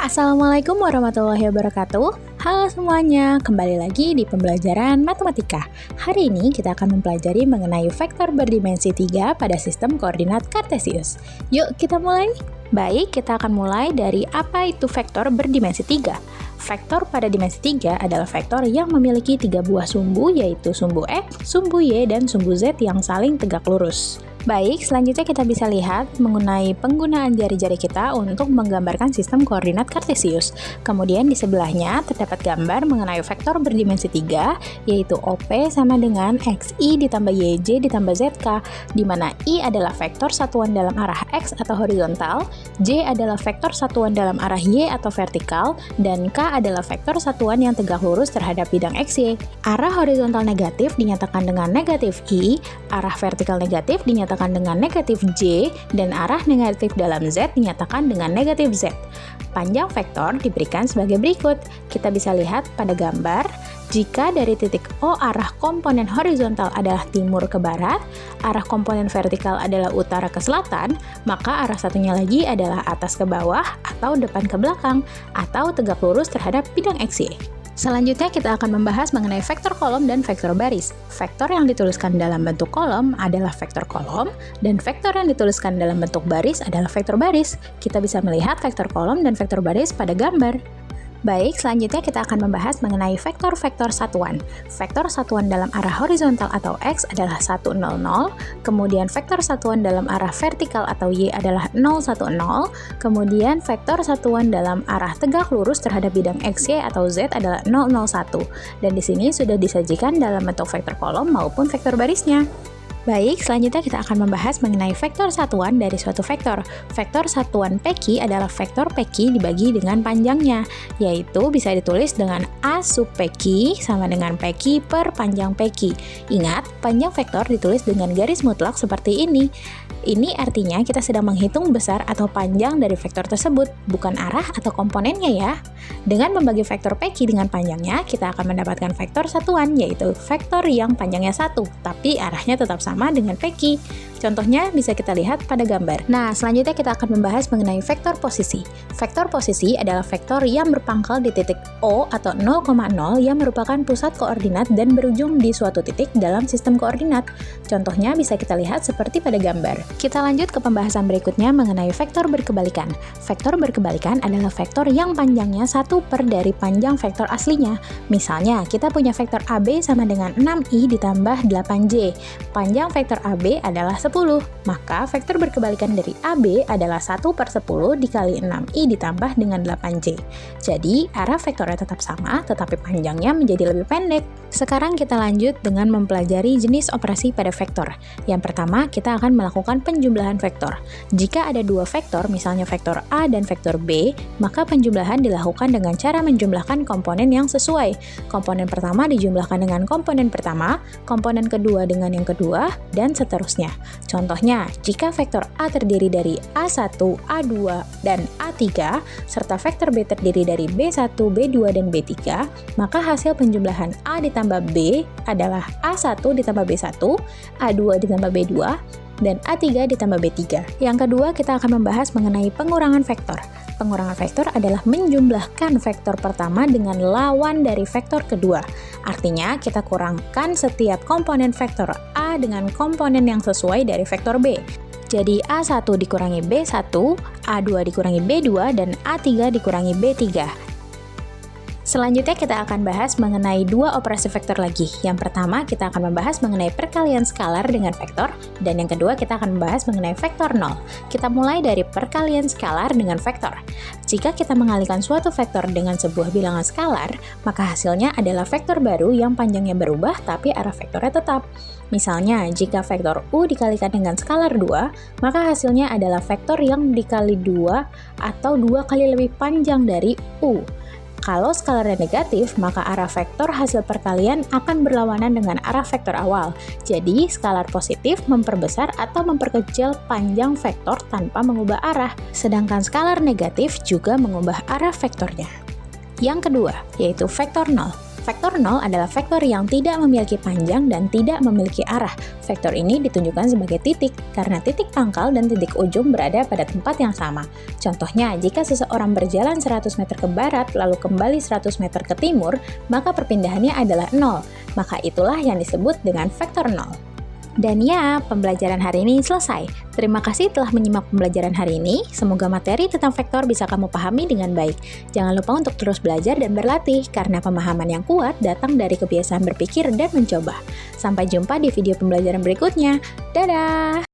Assalamualaikum warahmatullahi wabarakatuh. Halo semuanya, kembali lagi di pembelajaran matematika. Hari ini kita akan mempelajari mengenai vektor berdimensi 3 pada sistem koordinat kartesius. Yuk kita mulai. Baik, kita akan mulai dari apa itu vektor berdimensi 3. Vektor pada dimensi 3 adalah vektor yang memiliki 3 buah sumbu, yaitu sumbu X, sumbu Y, dan sumbu Z yang saling tegak lurus. Baik, selanjutnya kita bisa lihat mengenai penggunaan jari-jari kita untuk menggambarkan sistem koordinat kartesius. Kemudian di sebelahnya terdapat gambar mengenai vektor berdimensi 3, yaitu OP sama dengan XI ditambah YJ ditambah ZK, di mana I adalah vektor satuan dalam arah X atau horizontal, J adalah vektor satuan dalam arah Y atau vertikal, dan K adalah vektor satuan yang tegak lurus terhadap bidang XY. Arah horizontal negatif dinyatakan dengan negatif I, arah vertikal negatif dinyatakan dengan negatif J, dan arah negatif dalam Z dinyatakan dengan negatif Z. Panjang vektor diberikan sebagai berikut. Kita bisa lihat pada gambar, jika dari titik O arah komponen horizontal adalah timur ke barat, arah komponen vertikal adalah utara ke selatan, maka arah satunya lagi adalah atas ke bawah, atau depan ke belakang, atau tegak lurus terhadap bidang XY. Selanjutnya kita akan membahas mengenai vektor kolom dan vektor baris. Vektor yang dituliskan dalam bentuk kolom adalah vektor kolom, dan vektor yang dituliskan dalam bentuk baris adalah vektor baris. Kita bisa melihat vektor kolom dan vektor baris pada gambar. Baik, selanjutnya kita akan membahas mengenai vektor-vektor satuan. Vektor satuan dalam arah horizontal atau X adalah 1, 0, 0, kemudian vektor satuan dalam arah vertikal atau Y adalah 0, 1, 0, kemudian vektor satuan dalam arah tegak lurus terhadap bidang XY atau Z adalah 0, 0, 1. Dan di sini sudah disajikan dalam bentuk vektor kolom maupun vektor barisnya. Baik, selanjutnya kita akan membahas mengenai vektor satuan dari suatu vektor. Vektor satuan PQ adalah vektor PQ dibagi dengan panjangnya, yaitu bisa ditulis dengan A sub PQ sama dengan PQ per panjang PQ. Ingat, panjang vektor ditulis dengan garis mutlak seperti ini. Ini artinya kita sedang menghitung besar atau panjang dari vektor tersebut, bukan arah atau komponennya ya. Dengan membagi vektor PQ dengan panjangnya, kita akan mendapatkan vektor satuan, yaitu vektor yang panjangnya 1, tapi arahnya tetap sama dengan PQ. Contohnya bisa kita lihat pada gambar. Nah, selanjutnya kita akan membahas mengenai vektor posisi. Vektor posisi adalah vektor yang berpangkal di titik O atau 0,0 yang merupakan pusat koordinat dan berujung di suatu titik dalam sistem koordinat. Contohnya bisa kita lihat seperti pada gambar. Kita lanjut ke pembahasan berikutnya mengenai vektor berkebalikan. Vektor berkebalikan adalah vektor yang panjangnya 1 per dari panjang vektor aslinya. Misalnya, kita punya vektor AB sama dengan 6I ditambah 8J. Panjang vektor AB adalah 10, maka vektor berkebalikan dari AB adalah 1 per 10 dikali 6I ditambah dengan 8J. Jadi, arah vektornya tetap sama, tetapi panjangnya menjadi lebih pendek. Sekarang kita lanjut dengan mempelajari jenis operasi pada vektor. Yang pertama, kita akan melakukan penjumlahan vektor. Jika ada dua vektor, misalnya vektor A dan vektor B, maka penjumlahan dilakukan dengan cara menjumlahkan komponen yang sesuai. Komponen pertama dijumlahkan dengan komponen pertama, komponen kedua dengan yang kedua, dan seterusnya. Contohnya, jika vektor A terdiri dari A1, A2, dan A3, serta vektor B terdiri dari B1, B2, dan B3, maka hasil penjumlahan A ditambah B adalah A1 ditambah B1, A2 ditambah B2, dan A3 ditambah B3. Yang kedua, kita akan membahas mengenai pengurangan vektor. Pengurangan vektor adalah menjumlahkan vektor pertama dengan lawan dari vektor kedua. Artinya, kita kurangkan setiap komponen vektor A dengan komponen yang sesuai dari vektor B. Jadi, A1 dikurangi B1, A2 dikurangi B2, dan A3 dikurangi B3. Selanjutnya kita akan bahas mengenai dua operasi vektor lagi. Yang pertama kita akan membahas mengenai perkalian skalar dengan vektor, dan yang kedua kita akan membahas mengenai vektor 0. Kita mulai dari perkalian skalar dengan vektor. Jika kita mengalihkan suatu vektor dengan sebuah bilangan skalar, maka hasilnya adalah vektor baru yang panjangnya berubah tapi arah vektornya tetap. Misalnya, jika vektor U dikalikan dengan skalar 2, maka hasilnya adalah vektor yang dikali 2 atau 2 kali lebih panjang dari U. Kalau skalarnya negatif, maka arah vektor hasil perkalian akan berlawanan dengan arah vektor awal. Jadi, skalar positif memperbesar atau memperkecil panjang vektor tanpa mengubah arah. Sedangkan skalar negatif juga mengubah arah vektornya. Yang kedua, yaitu vektor 0. Vektor 0 adalah vektor yang tidak memiliki panjang dan tidak memiliki arah. Vektor ini ditunjukkan sebagai titik, karena titik pangkal dan titik ujung berada pada tempat yang sama. Contohnya, jika seseorang berjalan 100 meter ke barat lalu kembali 100 meter ke timur, maka perpindahannya adalah 0. Maka itulah yang disebut dengan vektor 0. Dan ya, pembelajaran hari ini selesai. Terima kasih telah menyimak pembelajaran hari ini. Semoga materi tentang vektor bisa kamu pahami dengan baik. Jangan lupa untuk terus belajar dan berlatih, karena pemahaman yang kuat datang dari kebiasaan berpikir dan mencoba. Sampai jumpa di video pembelajaran berikutnya. Dadah!